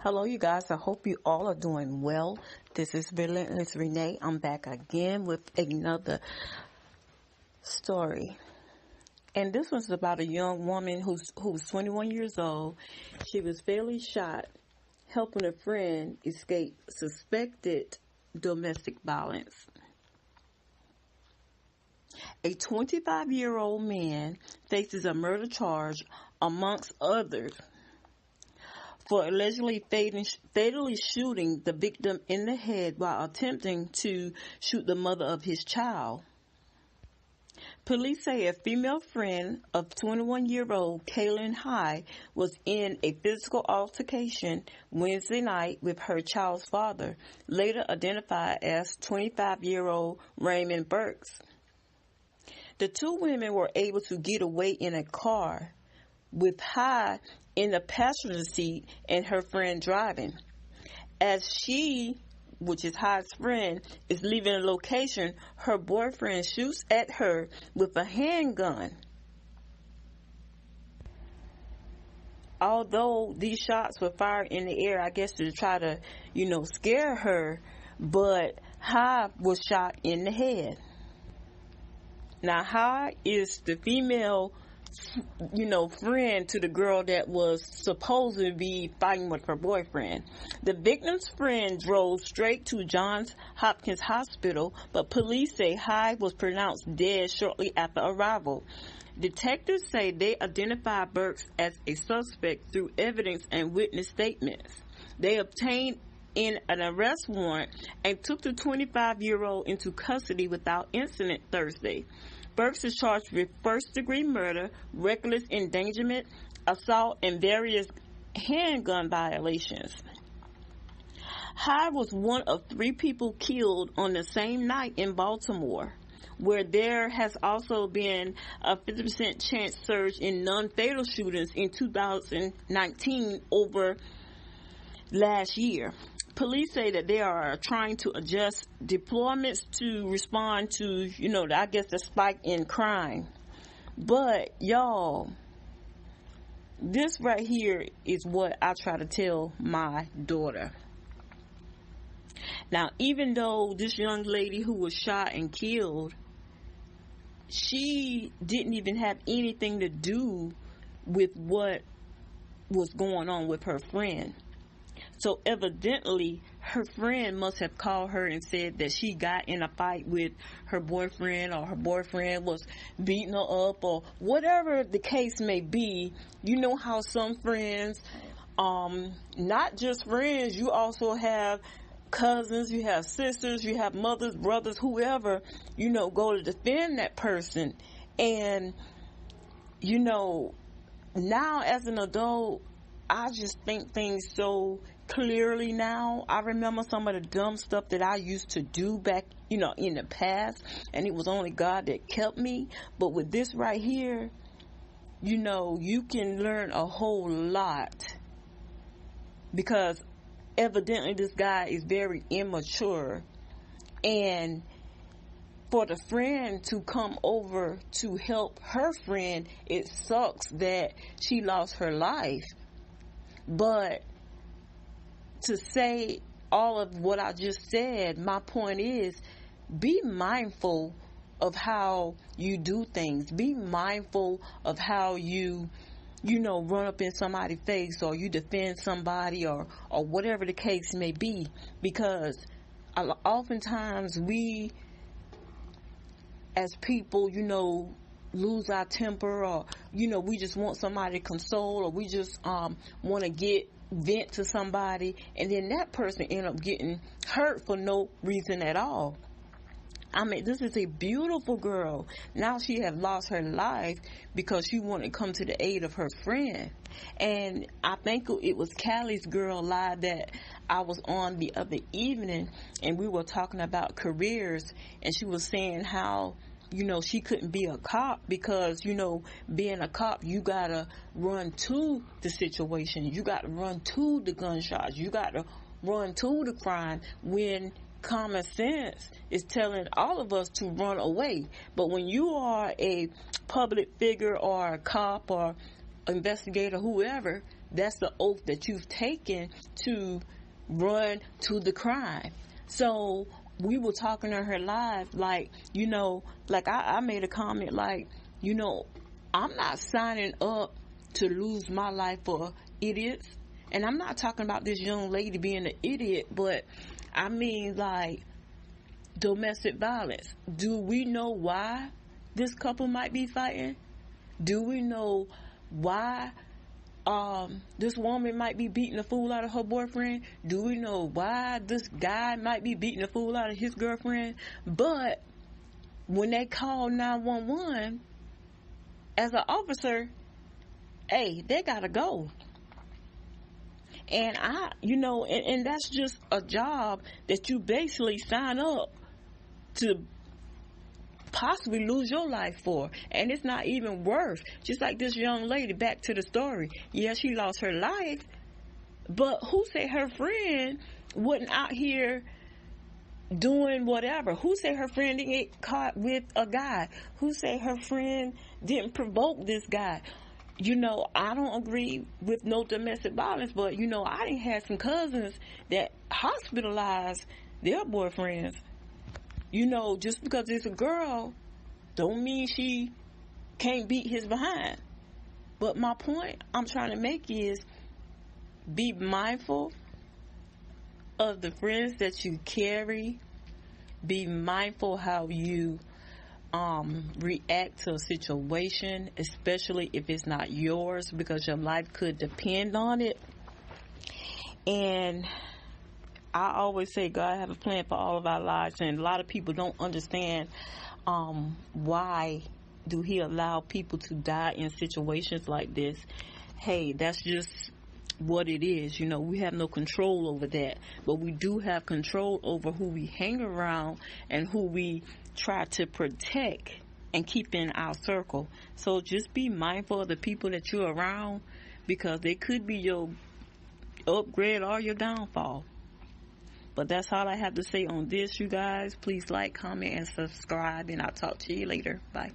Hello, you guys. I hope you all are doing well. This is Relentless Renee. I'm back again with another story. And this one's about a young woman who's 21 years old. She was fatally shot helping a friend escape suspected domestic violence. A 25-year-old man faces a murder charge, amongst others, for allegedly fatally shooting the victim in the head while attempting to shoot the mother of his child. Police say a female friend of 21-year-old Kaylin High was in a physical altercation Wednesday night with her child's father, later identified as 25-year-old Raymond Burks. The two women were able to get away in a car, with High in the passenger seat and her friend driving. As she, which is High's friend, is leaving the location, her boyfriend shoots at her with a handgun. Although these shots were fired in the air, I guess to try to, scare her, but High was shot in the head. Now, High is the female friend to the girl that was supposed to be fighting with her boyfriend. The victim's friend drove straight to Johns Hopkins Hospital, but police say High was pronounced dead shortly after arrival. Detectives say they identified Burks as a suspect through evidence and witness statements. They obtained an arrest warrant and took the 25-year-old into custody without incident Thursday. Burks is charged with first-degree murder, reckless endangerment, assault, and various handgun violations. High was one of 3 people killed on the same night in Baltimore, where there has also been a 50% chance surge in non-fatal shootings in 2019 over last year. Police say that they are trying to adjust deployments to respond to, the spike in crime. But, y'all, this right here is what I try to tell my daughter. Now, even though this young lady who was shot and killed, she didn't even have anything to do with what was going on with her friend. So evidently, her friend must have called her and said that she got in a fight with her boyfriend, or her boyfriend was beating her up, or whatever the case may be. You know how some friends, not just friends, you also have cousins, you have sisters, you have mothers, brothers, whoever, go to defend that person. And, now as an adult, I just think things so clearly now. I remember some of the dumb stuff that I used to do back, in the past, and it was only God that kept me. But with this right here, you can learn a whole lot, because evidently this guy is very immature. And for the friend to come over to help her friend, it sucks that she lost her life. But to say all of what I just said, my point is, be mindful of how you do things. Be mindful of how you run up in somebody's face, or you defend somebody, or whatever the case may be. Because oftentimes we, as people, lose our temper, or we just want somebody to console, or we just want to vent to somebody, and then that person end up getting hurt for no reason at all. I mean, this is a beautiful girl. Now she has lost her life because she wanted to come to the aid of her friend. And I think it was Callie's Girl Live that I was on the other evening, and we were talking about careers, and she was saying how she couldn't be a cop because, being a cop, you gotta run to the situation. You gotta run to the gunshots. You gotta run to the crime, when common sense is telling all of us to run away. But when you are a public figure, or a cop, or investigator, whoever, that's the oath that you've taken to run to the crime. So we were talking to her live, like, like I made a comment, like, I'm not signing up to lose my life for idiots. And I'm not talking about this young lady being an idiot, but I mean, like, domestic violence. Do we know why this couple might be fighting? Do we know why this woman might be beating the fool out of her boyfriend? Do we know why this guy might be beating the fool out of his girlfriend? But when they call 911, as an officer, hey, they gotta go. And and that's just a job that you basically sign up to possibly lose your life for, and it's not even worth. Just like this young lady, back to the story, yeah, she lost her life, but who said her friend wasn't out here doing whatever? Who said her friend didn't get caught with a guy? Who said her friend didn't provoke this guy? I don't agree with no domestic violence, but I done had some cousins that hospitalized their boyfriends. Just because it's a girl don't mean she can't beat his behind. But my point I'm trying to make is, be mindful of the friends that you carry. Be mindful how you react to a situation, especially if it's not yours, because your life could depend on it. And I always say God have a plan for all of our lives, and a lot of people don't understand why do He allow people to die in situations like this. Hey, that's just what it is. We have no control over that, but we do have control over who we hang around and who we try to protect and keep in our circle. So just be mindful of the people that you're around, because they could be your upgrade or your downfall. But that's all I have to say on this, you guys. Please like, comment, and subscribe, and I'll talk to you later. Bye.